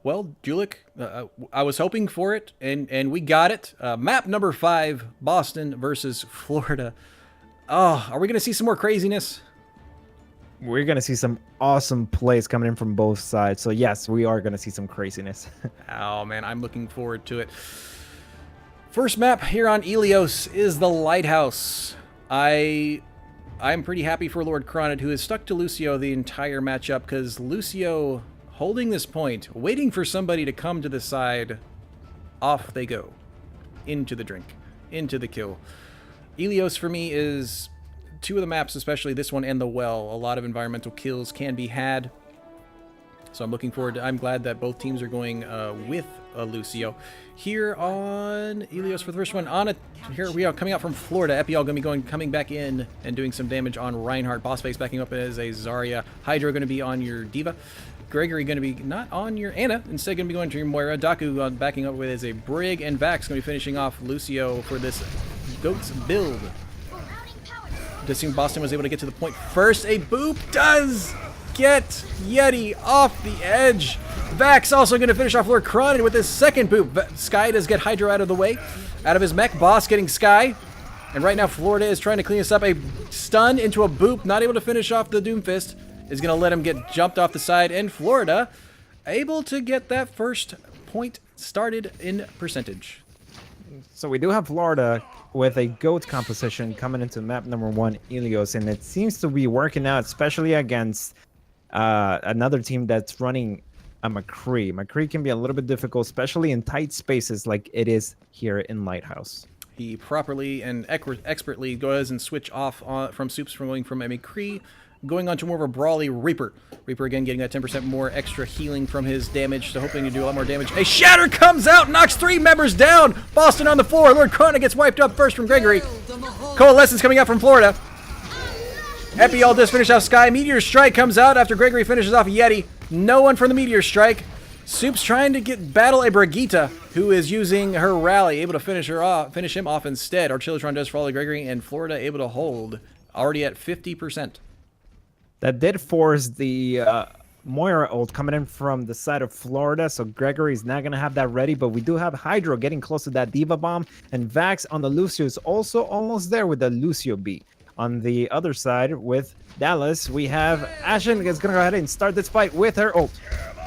Well, Julik, I was hoping for it, and we got it. Map number 5, Boston versus Florida. Oh, are we going to see some more craziness? We're going to see some awesome plays coming in from both sides. So, yes, we are going to see some craziness. Oh, man, I'm looking forward to it. First map here on Illios is the Lighthouse. I'm pretty happy for Lord Cronid, who has stuck to Lucio the entire matchup, because Lucio holding this point, waiting for somebody to come to the side, off they go. Into the drink. Into the kill. Illios for me is 2 of the maps, especially this one and the well. A lot of environmental kills can be had. So I'm looking forward to, I'm glad that both teams are going with Lucio. Here on Illios for the first one, here we are coming out from Florida. Epiol going to be coming back in and doing some damage on Reinhardt. Bossface backing up as a Zarya. Hydra going to be on your Diva. Gregory going to be not on your Ana, instead going to be going to your Moira. Daku backing up with as a Brig, and Vax going to be finishing off Lucio for this Goats build. Does seem Boston was able to get to the point first. A boop does get Yeti off the edge. Vax also going to finish off Lord Cronid with his second boop. Sky does get Hydro out of the way. Out of his mech, Boss getting Sky. And right now Florida is trying to clean us up. A stun into a boop, not able to finish off the Doomfist. Is going to let him get jumped off the side. And Florida able to get that first point started in percentage. So we do have Florida with a GOAT composition coming into map number 1, Illios, and it seems to be working out, especially against another team that's running a McCree. McCree can be a little bit difficult, especially in tight spaces like it is here in Lighthouse. He properly and expertly goes and switch off from Soups from going from a McCree going on to more of a brawly Reaper. Reaper again getting that 10% more extra healing from his damage, so hoping to do a lot more damage. A Shatter comes out, knocks 3 members down. Boston on the floor. Lord Chronic gets wiped up first from Gregory. Coalescence coming out from Florida. Epiol does finish off Sky. Meteor Strike comes out after Gregory finishes off Yeti. No one from the Meteor Strike. Soups trying to battle a Brigitte, who is using her rally, able to finish him off instead. Archilotron does follow Gregory, and Florida able to hold, already at 50%. That did force the Moira ult coming in from the side of Florida, so Gregory is not going to have that ready, but we do have Hydro getting close to that Diva Bomb, and Vax on the Lucio is also almost there with the Lucio B. On the other side, with Dallas, we have Ashen is going to go ahead and start this fight with her ult.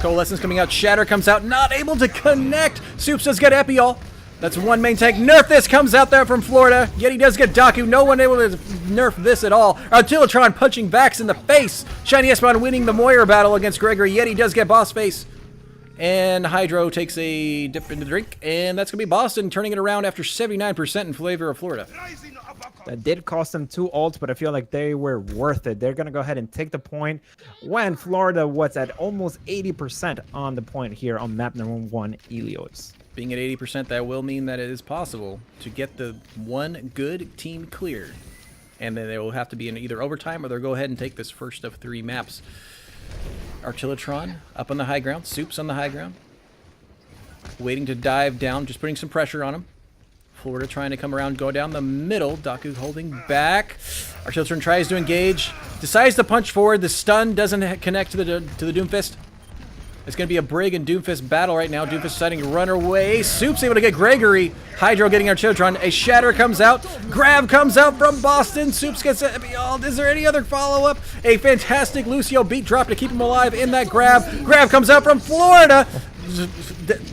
Coalescence coming out, Shatter comes out, not able to connect. Soups does get Epiol. That's one main tank. Nerf this comes out there from Florida. Yeti does get Daku. No one able to nerf this at all. Artillotron punching Vax in the face. Shiny Espeon winning the Moira battle against Gregory. Yeti does get Boss Face. And Hydro takes a dip in the drink. And that's going to be Boston turning it around after 79% in favor of Florida. That did cost them 2 ults, but I feel like they were worth it. They're going to go ahead and take the point when Florida was at almost 80% on the point here on map number 1, Illios. Being at 80%, that will mean that it is possible to get the one good team clear. And then they will have to be in either overtime or they'll go ahead and take this first of 3 maps. Artillotron up on the high ground. Soups on the high ground. Waiting to dive down, just putting some pressure on him. Florida trying to come around, go down the middle. Daku holding back. Artillotron tries to engage. Decides to punch forward. The stun doesn't connect to the Doomfist. It's going to be a Brig and Doomfist battle right now. Doomfist deciding to run away. Soups able to get Gregory. Hydro getting Artillotron. A Shatter comes out. Grab comes out from Boston. Soups gets it. Is there any other follow-up? A fantastic Lucio beat drop to keep him alive in that grab. Grab comes out from Florida.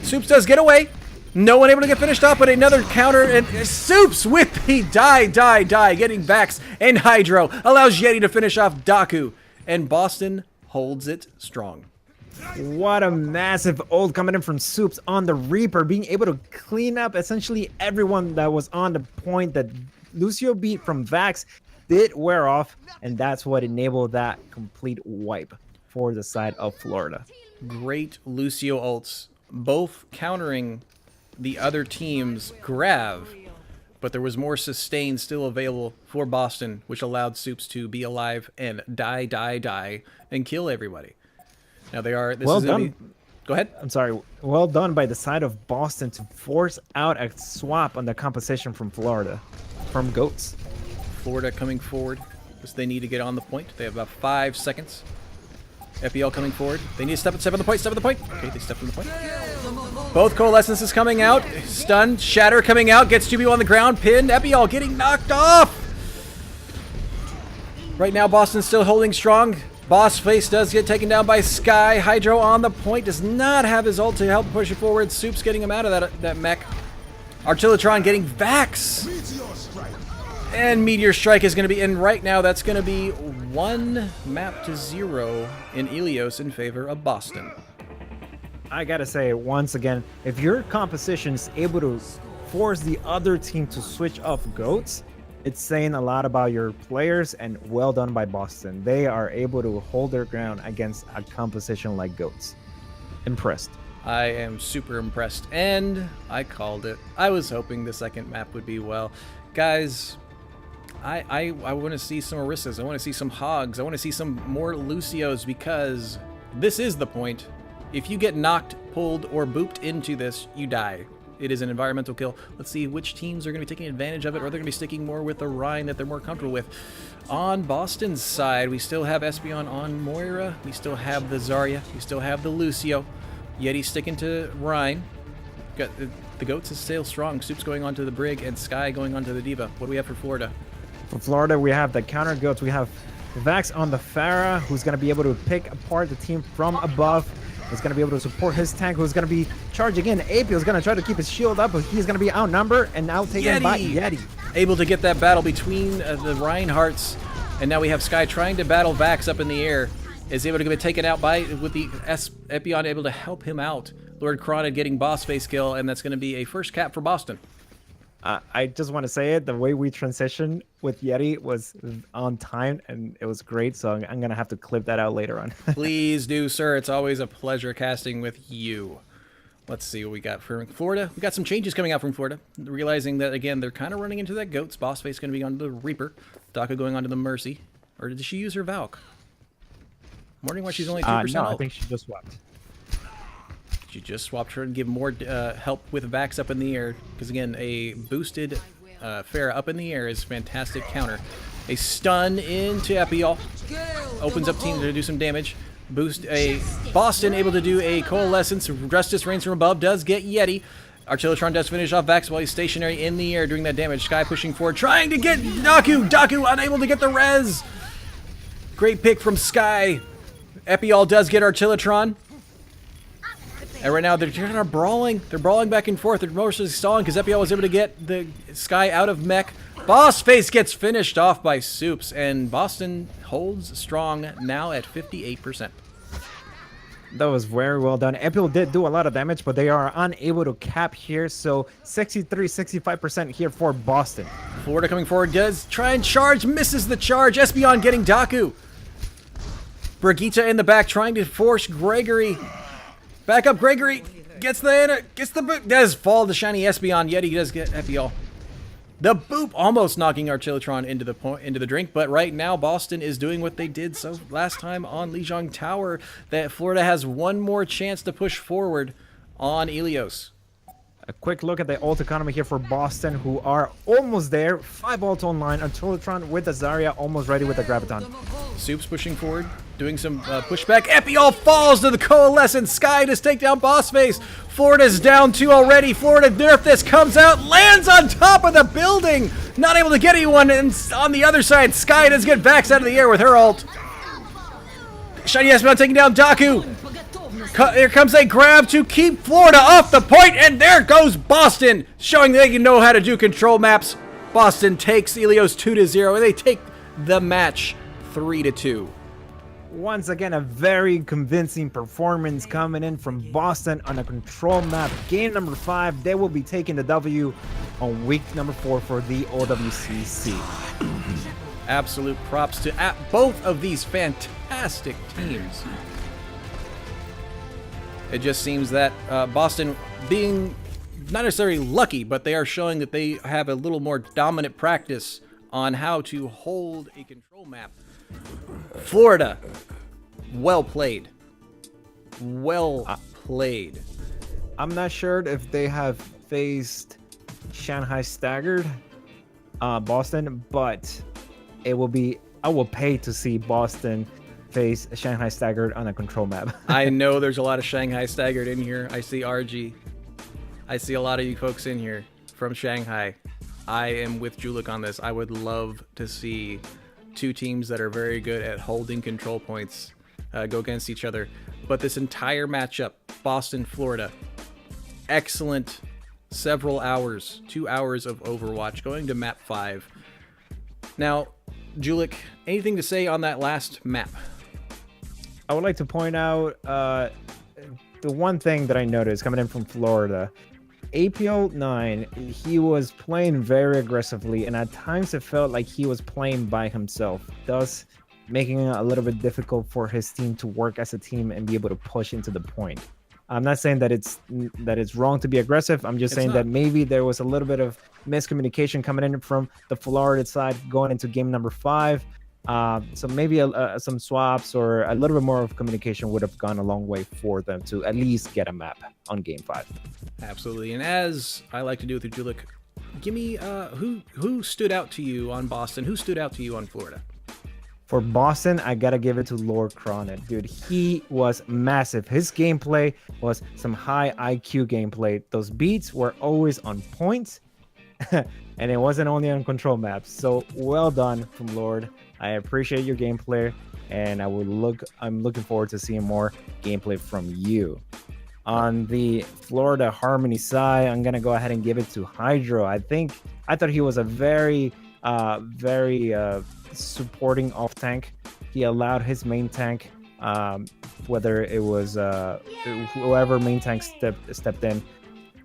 Soups does get away. No one able to get finished off, but another counter, and Soups with the die, getting Vax and Hydro. Allows Yeti to finish off Daku. And Boston holds it strong. What a massive ult coming in from Soups on the Reaper, being able to clean up essentially everyone that was on the point that Lucio beat from Vax did wear off, and that's what enabled that complete wipe for the side of Florida. Great Lucio ults, both countering the other team's grab, but there was more sustain still available for Boston, which allowed Soups to be alive and die, and kill everybody. Now they are. Well done. Go ahead. I'm sorry. Well done by the side of Boston to force out a swap on the composition from Florida, from Goats. Florida coming forward because they need to get on the point. They have about 5 seconds. FPL coming forward. They need to step on the point, step on the point. Okay, they stepped on the point. Both Coalescences coming out. Stun, Shatter coming out, gets 2 people on the ground, pinned. FPL getting knocked off. Right now, Boston's still holding strong. Boss Face does get taken down by Sky. Hydro on the point, does not have his ult to help push it forward. Soup's getting him out of that mech. Artillotron getting Vax. And Meteor Strike is going to be in right now. That's going to be 1 map to 0 in Illios in favor of Boston. I gotta say, once again, if your composition is able to force the other team to switch off goats, it's saying a lot about your players, and well done by Boston. They are able to hold their ground against a composition like goats. Impressed. I am super impressed, and I called it. I was hoping the second map would be well. Guys, I want to see some Orissas. I want to see some Hogs. I want to see some more Lucios, because this is the point. If you get knocked, pulled, or booped into this, you die. It is an environmental kill. Let's see which teams are going to be taking advantage of it, or they're going to be sticking more with the Rhine that they're more comfortable with. On Boston's side, we still have Espeon on Moira. We still have the Zarya. We still have the Lucio. Yeti sticking to Rhine. Got the Goats is still strong. Soup's going on to the Brig, and Sky going on to the Diva. What do we have for Florida? For Florida, we have the counter goats. We have Vax on the Pharah, who's going to be able to pick apart the team from above. He's going to be able to support his tank, who's going to be charging in. Apio is going to try to keep his shield up, but he's going to be outnumbered and now taken by Yeti. Able to get that battle between the Reinhardts, and now we have Sky trying to battle Vax up in the air. Is able to get taken out with the Epion able to help him out. Lord Cronid getting boss face kill, and that's going to be a first cap for Boston. I just want to say it, the way we transitioned with Yeti was on time, and it was great, so I'm going to have to clip that out later on. Please do, sir. It's always a pleasure casting with you. Let's see what we got from Florida. We got some changes coming out from Florida. Realizing that, again, they're kind of running into that Goats. Boss face going to be on the Reaper. Daka going on to the Mercy. Or did she use her Valk? I'm wondering why she's only 2% No, health. I think she just swapped. She just swapped her and give more help with Vax up in the air. Because again, a boosted Pharah up in the air is fantastic counter. A stun into Epiol. Opens up team to do some damage. Boost a Boston able to do a Coalescence. Justice Reigns from above does get Yeti. Artillotron does finish off Vax while he's stationary in the air doing that damage. Sky pushing forward, trying to get Daku. Daku unable to get the res. Great pick from Sky. Epiol does get Artillotron. And right now they're kind of brawling. They're brawling back and forth. They're mostly stalling because Epiol was able to get the Sky out of mech. Boss Face gets finished off by Soups, and Boston holds strong now at 58%. That was very well done. Epiol did do a lot of damage, but they are unable to cap here, so 63-65% here for Boston. Florida coming forward, does try and charge, misses the charge. Espeon getting Daku. Brigitte in the back trying to force Gregory. Back up, Gregory. Gets the does fall the shiny Espeon. Yeti does get Epiol. The boop almost knocking Artillotron into the drink, but right now Boston is doing what they did so last time on Lijiang Tower, that Florida has one more chance to push forward on Illios. A quick look at the ult economy here for Boston, who are almost there. 5 ults online. Artillotron with the Zarya almost ready with the Graviton. Soups pushing forward, doing some pushback. Epiol falls to the Coalescence. Sky to take down Boss Face. Florida's down 2 already. Florida nerf this, comes out, lands on top of the building. Not able to get anyone, and on the other side, Sky does get Vax out of the air with her ult. Shiny Espeon taking down Daku. Here comes a grab to keep Florida off the point, and there goes Boston, showing they can know how to do control maps. Boston takes Illios 2-0, and they take the match 3-2. Once again, a very convincing performance coming in from Boston on a control map. Game number 5, they will be taking the W on week number 4 for the OCC. Absolute props to both of these fantastic teams. It just seems that Boston, being not necessarily lucky, but they are showing that they have a little more dominant practice on how to hold a control map. Florida, well played. Well played. I'm not sure if they have faced Shanghai staggered Boston, but it will be, I will pay to see Boston face Shanghai Staggered on a control map. I know there's a lot of Shanghai Staggered in here. I see RG. I see a lot of you folks in here from Shanghai. I am with Julik on this. I would love to see two teams that are very good at holding control points go against each other. But this entire matchup, Boston, Florida, excellent several hours, 2 hours of Overwatch, going to map 5. Now, Julik, anything to say on that last map? I would like to point out the one thing that I noticed coming in from Florida. APO9, he was playing very aggressively, and at times it felt like he was playing by himself, thus making it a little bit difficult for his team to work as a team and be able to push into the point. I'm not saying that it's wrong to be aggressive. I'm just saying that maybe there was a little bit of miscommunication coming in from the Florida side going into game number 5. So maybe some swaps or a little bit more of communication would have gone a long way for them to at least get a map on game 5. Absolutely. And as I like to do with you, Julik, give me who stood out to you on Boston? Who stood out to you on Florida? For Boston, I gotta give it to Lord Cronin. Dude, he was massive. His gameplay was some high IQ gameplay. Those beats were always on point, and it wasn't only on control maps. So well done from Lord. I appreciate your gameplay, and I'm looking forward to seeing more gameplay from you. On the Florida Harmony side, I'm gonna go ahead and give it to Hydro. I thought he was a very supporting off tank. He allowed his main tank, whether it was whoever main tank stepped in,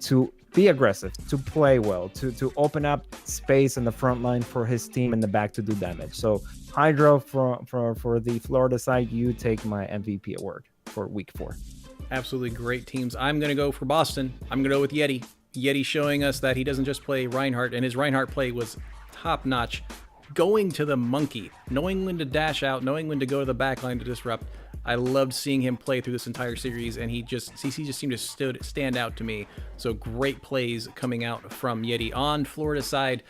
to be aggressive, to play well, to open up space in the front line for his team in the back to do damage. So Hydro for the Florida side, you take my MVP award for week 4. Absolutely great teams. I'm going to go for Boston. I'm going to go with Yeti. Yeti showing us that he doesn't just play Reinhardt, and his Reinhardt play was top notch. Going to the monkey, knowing when to dash out, knowing when to go to the back line to disrupt. I loved seeing him play through this entire series, and CC just seemed to stand out to me. So great plays coming out from Yeti. On Florida side,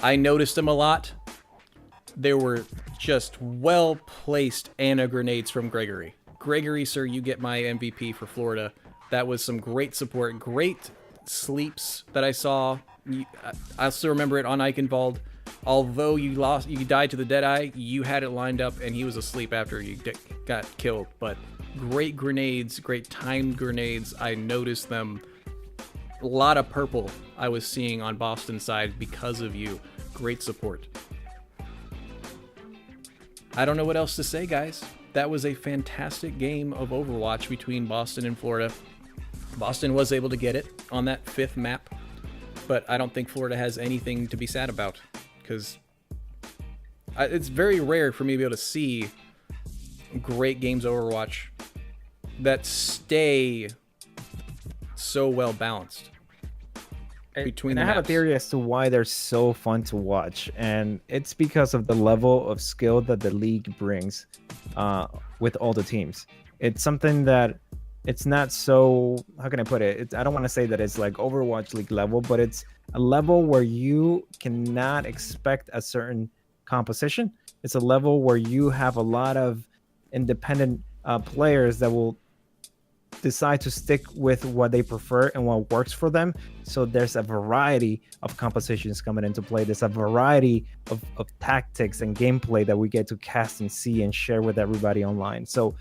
I noticed him a lot. There were just well-placed Ana grenades from Gregory. Gregory, sir, you get my MVP for Florida. That was some great support, great sleeps that I saw. I still remember it on Eichenwald. Although you died to the Deadeye, you had it lined up, and he was asleep after you got killed. But great grenades, great timed grenades. I noticed them. A lot of purple I was seeing on Boston's side because of you. Great support. I don't know what else to say, guys. That was a fantastic game of Overwatch between Boston and Florida. Boston was able to get it on that 5th map, but I don't think Florida has anything to be sad about, because it's very rare for me to be able to see great games of Overwatch that stay so well balanced between the maps. I have a theory as to why they're so fun to watch, and it's because of the level of skill that the league brings with all the teams. It's something that it's not so, how can I put it? I don't want to say that it's like Overwatch League level, but it's a level where you cannot expect a certain composition. It's a level where you have a lot of independent players that will decide to stick with what they prefer and what works for them. So there's a variety of compositions coming into play. There's a variety of tactics and gameplay that we get to cast and see and share with everybody online. So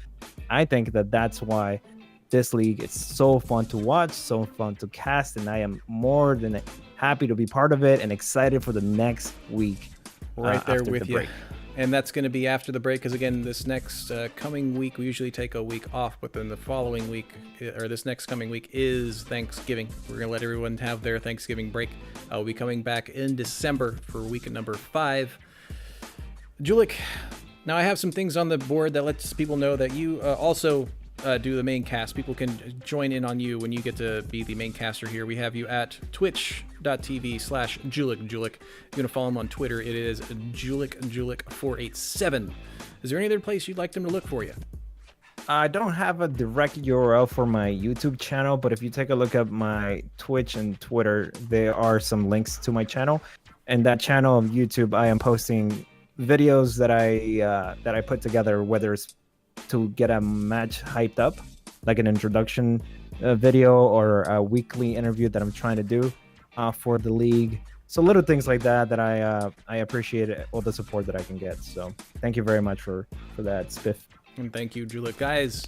I think that that's why this league is so fun to watch, so fun to cast, and I am more than happy to be part of it and excited for the next week. Right there with you. And that's going to be after the break, because again, this next coming week, we usually take a week off, but then the following week, or this next coming week, is Thanksgiving. We're going to let everyone have their Thanksgiving break. We'll be coming back in December for week number 5. Julik, now I have some things on the board that lets people know that you also do the main cast. People can join in on you when you get to be the main caster here. We have you at twitch.tv/Julik. You're going to follow him on Twitter. It is Julik487. Is there any other place you'd like them to look for you? I don't have a direct URL for my YouTube channel, but if you take a look at my Twitch and Twitter, there are some links to my channel. And that channel of YouTube, I am posting videos that I put together, whether it's to get a match hyped up, like an introduction video or a weekly interview that I'm trying to do for the league. So little things like that I appreciate all the support that I can get. So thank you very much for that, Spiff. And thank you, Juliet. Guys,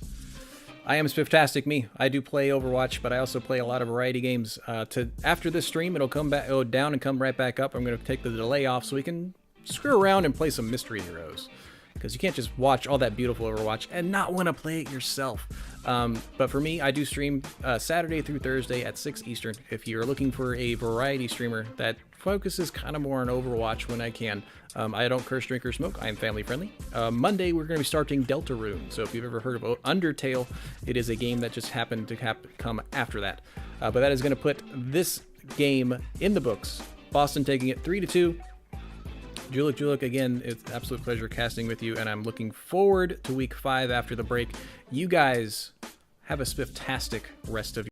I am Spifftastic me. I do play Overwatch, but I also play a lot of variety games. After this stream, it'll go down and come right back up. I'm going to take the delay off so we can screw around and play some Mystery Heroes. Because you can't just watch all that beautiful Overwatch and not want to play it yourself. But for me, I do stream Saturday through Thursday at 6 Eastern. If you're looking for a variety streamer that focuses kind of more on Overwatch when I can. I don't curse, drink, or smoke. I am family friendly. Monday, we're going to be starting Deltarune. So if you've ever heard of Undertale, it is a game that just happened to come after that. But that is going to put this game in the books. Boston taking it 3-2. Julik, again, it's an absolute pleasure casting with you, and I'm looking forward to week 5 after the break. You guys have a spifftastic rest of your